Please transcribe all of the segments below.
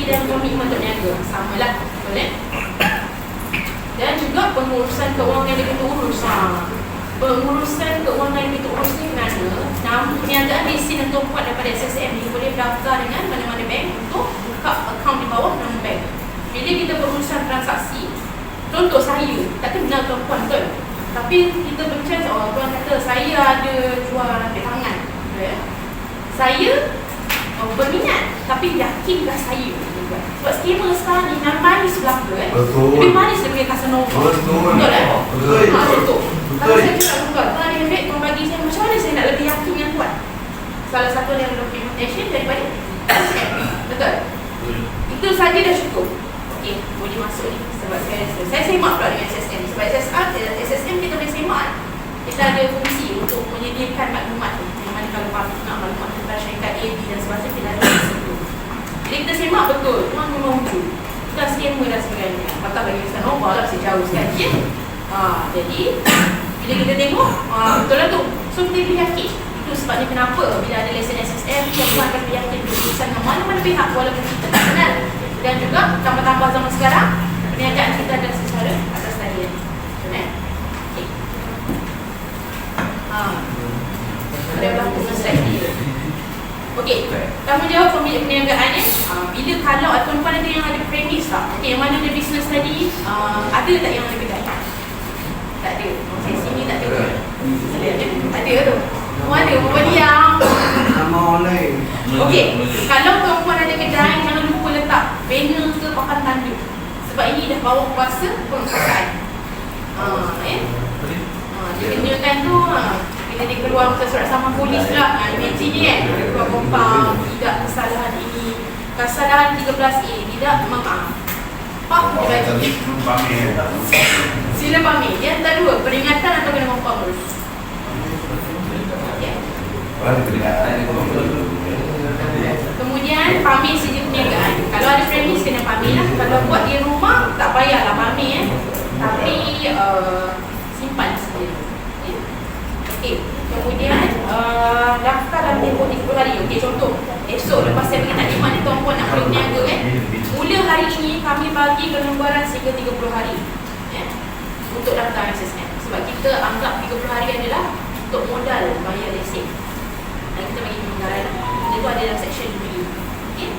dan komitmen untuk niaga. Sama lah, boleh? Dan juga pengurusan keuangan yang lebih terurus. Pengurusan keuangan yang lebih terurus ni kerana perniagaan lesen dan tumpuan daripada SSM ni boleh daftar dengan mana-mana bank untuk buka akaun di bawah nama bank. Bila kita berurusan transaksi, contoh saya, tak kenal tuan-puan betul, tapi kita bercakap, tuan kata saya ada jual ambil tangan, saya berminat, tapi yakinkah saya? Sebab skema sekarang ni nak manis belaka lebih manis daripada Casanova. Betul kan? Betul. Kalau saya cakap tuan, tuan ada habit, tuan bagi saya, macam mana saya nak lebih yakin yang kuat? Salah satu yang documentation daripada SSM. Betul? Itu saja dah cukup. Okey, boleh masuk ni. Sebab saya semak pula dengan SSM. Sebab SSM kita boleh semak, kita ada fungsi untuk menyediakan maklumat tu. Yang mana kalau public nak maklumat tentang syarikat AB dan sebagainya, kita ada di situ. Jadi kita semak betul, tuan memang wujud. Dah skema dan sebagainya. Patah bagi Casanova lah, saya jauh sekali. Jadi bila kita tengok, betul lah tu. So kita boleh yakin. Itu sebabnya kenapa bila ada lesen SSM, yang tuan akan yakin berurusan dengan mana-mana pihak walaupun kita tak kenal. Dan juga tambah-tambah zaman sekarang, perniagaan kita ada secara atas talian. Betul? Okay. Ada berlaku dengan slide ni. Okey, tanggungjawab pemilik perniagaan ni, bila kalau tuan-tuan ada yang ada premis tak? Okey, yang mana ada business tadi, ada tak yang ada kedai? Tak ada. Saya sini tak ada. Tak ada tu. Mana apa diam? Nama online. Okey, kalau tuan-tuan ada kedai, jangan lupa letak banner ke papan tanda. Sebab ini dah bawa kuasa penguasaan. Dia tu, bila dia keluar macam surat saman polis lah, imagine ni kan, dia keluar kompang, tidak kesalahan ini, kesalahan 13A, tidak maaf. Pak, dia bagi. Sila pamit. Yang kedua, peringatan atau kena kompang dulu. Kemudian pamit saja perniagaan. Kalau ada premis kena pamit lah. Kalau buat di rumah tak payahlah pamit tapi simpan saja. Okey. Kemudian daftar dalam tempoh 30 hari. Okey, contoh esok lepas saya pergi taklimat ni tuan-puan nak pergi berniaga kan. Mula hari ini kami bagi kelonggaran sehingga 30 hari untuk daftar SSM. Sebab kita anggap 30 hari adalah untuk modal bayar lesen. Dan kita bagi kelonggaran. Itu ada dalam section B. Okay.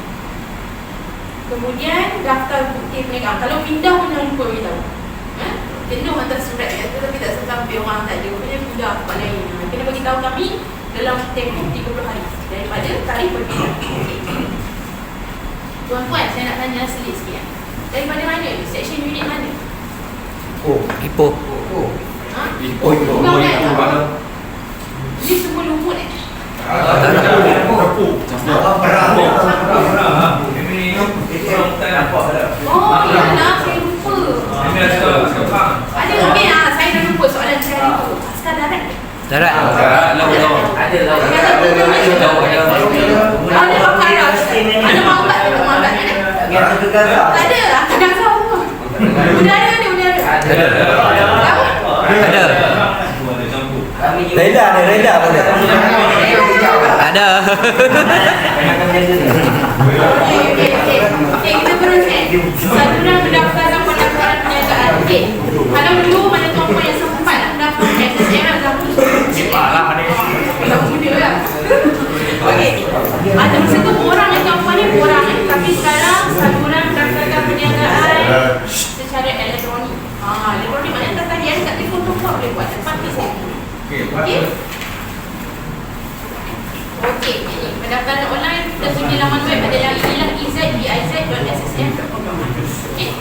Kemudian daftar bukti perniagaan. Kalau pindah pun jangan lupa beritahu. Jenuh hantar surat tapi tak sampai orang tak ada. Kemudian pindah tempat lain. Kena bagi tahu kami dalam tempoh 30 hari daripada tarikh perpindahan. Okay. Tuan-puan, saya nak tanya selit sikit. Daripada mana ni? Section unit mana? Ipoh. Ipoh. Ini semua lumut Tak ada. Oh, iyalah, saya lupa. Ada, okey saya dah lupa soalan saya hari tu. Askar darat. Darat. Ada lah. Ada pakar. Ada maubat tak maubat kan? Tak ada, akan Gaza pun. Udara ni, udara. Ada. Reda pun ada. Ada. Okey, kita teruskan. Saluran pendaftaran pendaftaran perniagaan. Okey. Kalau dulu mana tuan-puan yang sempat nak mendaftar SSM Zahul. Kita muda lah. Okey. Ada masa tu orang yang tuan-puan ni orang tapi sekarang saluran pendaftaran perniagaan secara elektronik. Elektronik maknanya tak tadi kat telefon tuan-puan boleh buat tempat ke saya. Okey. Okey, ini pendaftaran online kita sedia laman web adalah inilah ezbiz.ssm.com. Okey.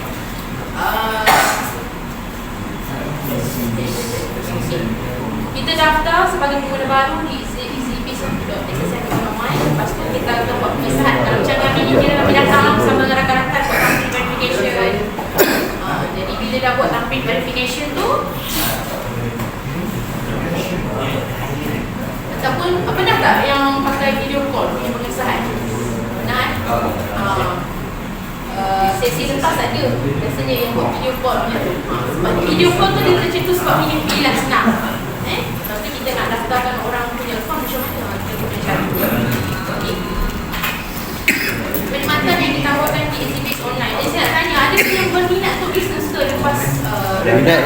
Kita daftar sebagai pengguna baru di ezbiz.ssm.com. Lepas tu kita akan buat pemisahan. Kalau macam kami ni kira kami datang bersama dengan rakan-rakan buat tampil verification. Jadi bila dah buat tampil verification tu, ataupun pernah tak yang pakai video call punya pengesahan? Pernah sesi lepas ada biasanya yang buat video call punya tu. Sebab video call tu dia tercetus sebab pilih lah senang. Lepas tu kita nak daftarkan orang punya account macam mana kita punya cara. Okay. Perkhidmatan yang ditawarkan teruskan di exhibit online. Jadi saya nak tanya, ada yang berminat untuk bisnes ke lepas Minat.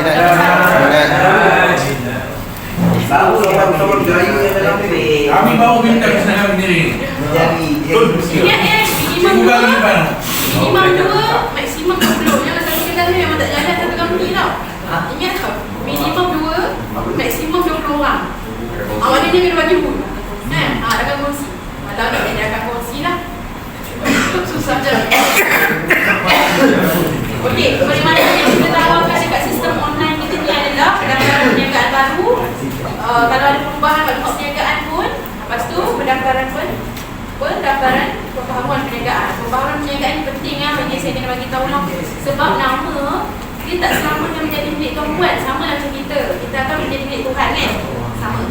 Baru orang gaya yang dalam ni. Kami baru minta bisnes sendiri. Jadi Ingat minimum Bukan di 2, depan. minimum 2, maksimum 20. Yang satu kedai tu memang tak jalan satu company tau. Ingat tau, minimum 2, maksimum 20 orang. Maknanya dia kena bagi pun. Akan kongsi. Kalau tak dia akan kongsi lah. Susah je. Okey, bagaimana yang kita tawarkan dekat sistem online kita ni adalah pendaftaran perniagaan baru. Kalau ada perubahan pada perniagaan pun, lepas tu pendaftaran pendaftaran pemahaman perniagaan. Pemahaman perniagaan ni penting lah, bagi saya kena bagi tahu lah. Sebab nama dia tak selamanya menjadi milik Tuan Puan, sama lah macam kita. Kita akan menjadi milik Tuhan kan? Sama.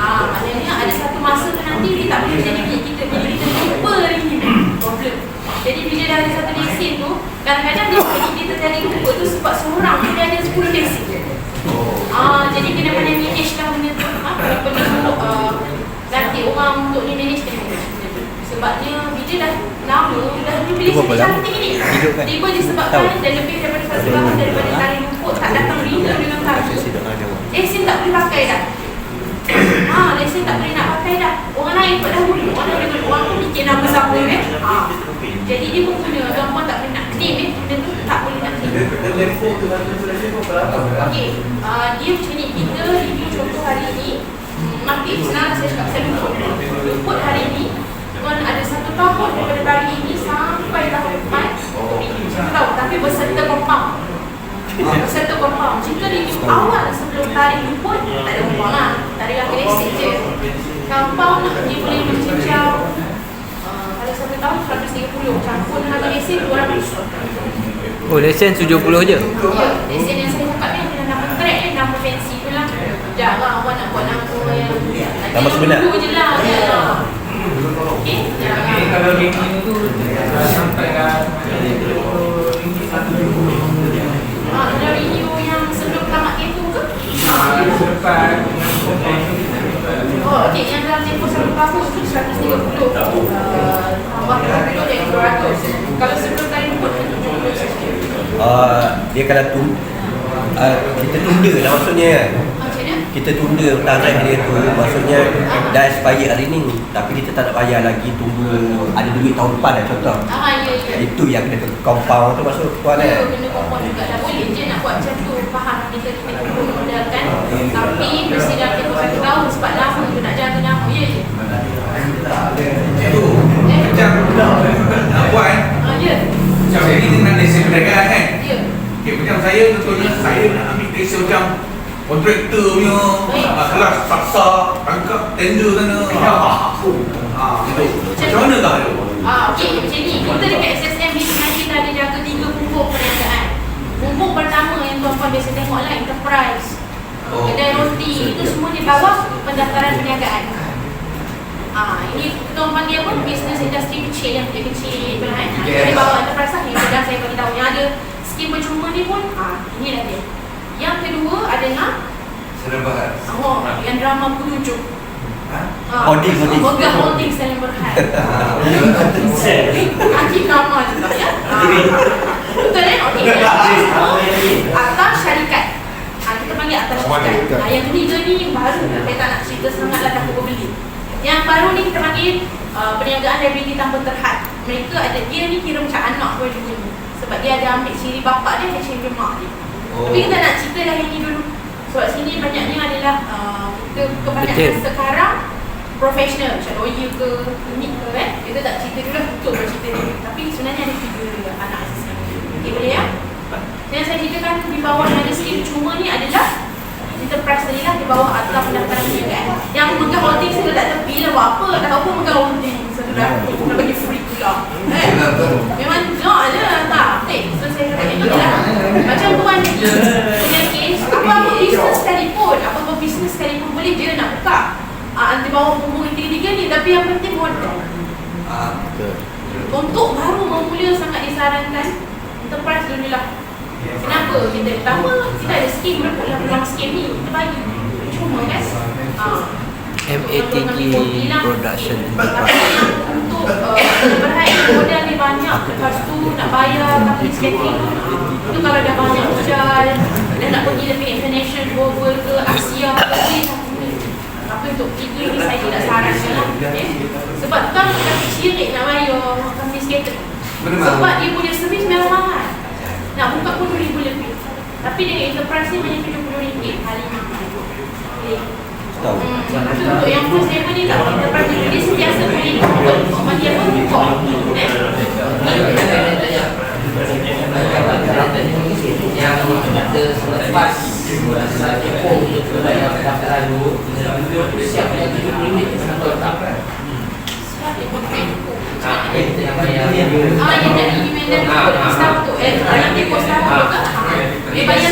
Maknanya ada satu masa tu nanti dia tak boleh menjadi milik kita. Jadi kita lupa hari ni problem. Jadi bila dah ada satu lesen tu, kadang-kadang dia bagi kita jadi lupa tu sebab seorang dia ada 10 lesen. Jadi kena pandai manage lah benda tu. Perlu nanti orang untuk ni manage kena manage benda tu. Sebabnya bila dah lama, dah pilih sini cantik ni. Tiba disebabkan dan lebih daripada satu tahun daripada tali rumput tak datang rindu dengan kami. Lesen tak boleh pakai dah. Lesen tak boleh nak pakai dah. Orang lain pun dah dulu. Orang pun fikir nama siapa kan. Jadi dia pun punya gambar tak boleh nak claim benda tu tak boleh nak claim. Okey, dia macam ni. Kita review contoh hari ni. Nanti senang saya cakap pasal luput hari ni. Tuan ada 1 tahun daripada hari ini sampai tahun depan untuk review. 1 tahun tapi berserta compound. Berserta compound. Jika review awal sebelum tarikh luput, tak ada compound lah. Tarikh akhir lesen je. Compound dia boleh mencecah kalau 1 tahun 130. Campur dengan harga lesen 200. Oh, lesen 70 je. Ya, lesen yang saya cakap ni adalah nama track ni, nama fancy tu lah. Jarang awak nak buat nama yang Nama sebenar. dulu je lah. Okey, jangan. Kalau review tu sampai kat Kalau review yang sebelum tamat tempoh ke? depan. Okey, yang dalam tempoh 1 tahun tu 130. Tambah 20 jadi 200. Kalau sebelum tadi pun 70 saja. Dia kalau kita tunda lah maksudnya. Macam mana? Kita tunda tarikh dia tu, maksudnya dah expire hari ni, tapi kita tak nak bayar lagi, tunggu ada duit tahun depan lah contoh. Ya. Itu yang kena compound tu maksud tuan Ya, kan. kena kompon juga dah boleh je nak buat macam tu. Faham kita kumpul modal kan. Tapi mesti dah tempoh 1 tahun sebab lama tu nak jaga nama je. Itu macam nak buat Ya. macam ni dengan lesen perniagaan kan. Ya. Okay, macam saya contohnya saya nak ambil lesen macam kontraktor punya, kelas saksa, tangkap tender sana. Gitu. Macam mana kah tu? Okey, macam ni. Kita dekat SSM ni sebenarnya kita ada jaga 3 punggung perniagaan. Punggung pertama yang tuan-tuan biasa tengok lah enterprise. Kedai roti, itu semua di bawah pendaftaran perniagaan. Ini kita panggil apa? Business industry kecil yang kecil kan. Di bawah enterprise lah. Yang dah saya beritahu yang ada skim percuma ni pun, ini dah dia. Yang kedua adalah yang drama penujuk. Holding. Megah holding Salim Berhad. Haji drama juga ya. Betul kan? Okey. Atas syarikat. Kita panggil atas syarikat. Yang ketiga ni baru. Saya tak nak cerita sangat lah dah beli. Yang baru ni kita panggil perniagaan liability tanpa terhad. Mereka ada, dia ni kira macam anak dua-dua ni. Sebab dia ada ambil ciri bapak dia dan ciri mak dia. Tapi kita nak cerita dah yang ni dulu. Sebab sini banyaknya adalah kita kebanyakan sekarang profesional, macam lawyer ke, klinik ke kan. Kita tak cerita dulu lah, tutup cerita dulu. Tapi sebenarnya ada 3 anak asisten. Okay, boleh ya? Yang saya ceritakan di bawah yang ada skim cuma ni adalah enterprise tadi lah, di bawah atap pendaftaran perniagaan. Yang megah holding saya tak tepi lah buat apa, tak tahu pun megah holding. Saya dah bagi free pula. Memang jauh je tak. So saya kata ini lah. Macam tuan ni punya case, apa-apa bisnes sekalipun, apa-apa bisnes sekalipun boleh dia nak buka di bawah punggung yang 3 ni, tapi yang penting modal. Untuk baru memula sangat disarankan enterprise dulu lah. Kenapa? Kita pertama kita ada skim, berapa dalam skim ni kita bagi cuma kan MATG Production tapi Enterprise. yang untuk berhad modal dia banyak. Lepas tu nak bayar company skating tu kalau dah banyak modal, dah nak pergi lebih international global ke Asia ke apa untuk tiga ni saya tidak sarankan lah. Okay? Sebab tu kan kami syirik nak bayar company skating. Sebab dia punya servis memang mahal. Nak buka pun RM2,000 lebih. Tapi dengan enterprise ni hanya RM70 kali mahal. Okay. Untuk yang first level ni tak enterprise ni dia sentiasa boleh buka. Cuma dia pun buka. Yang ada selepas Jepun itu yang pendaftaran dulu siap yang RM70 atau tak? Itu yang bayar. Yang tadi you mention staff tu, nanti pos staff tu tak? Dia bayar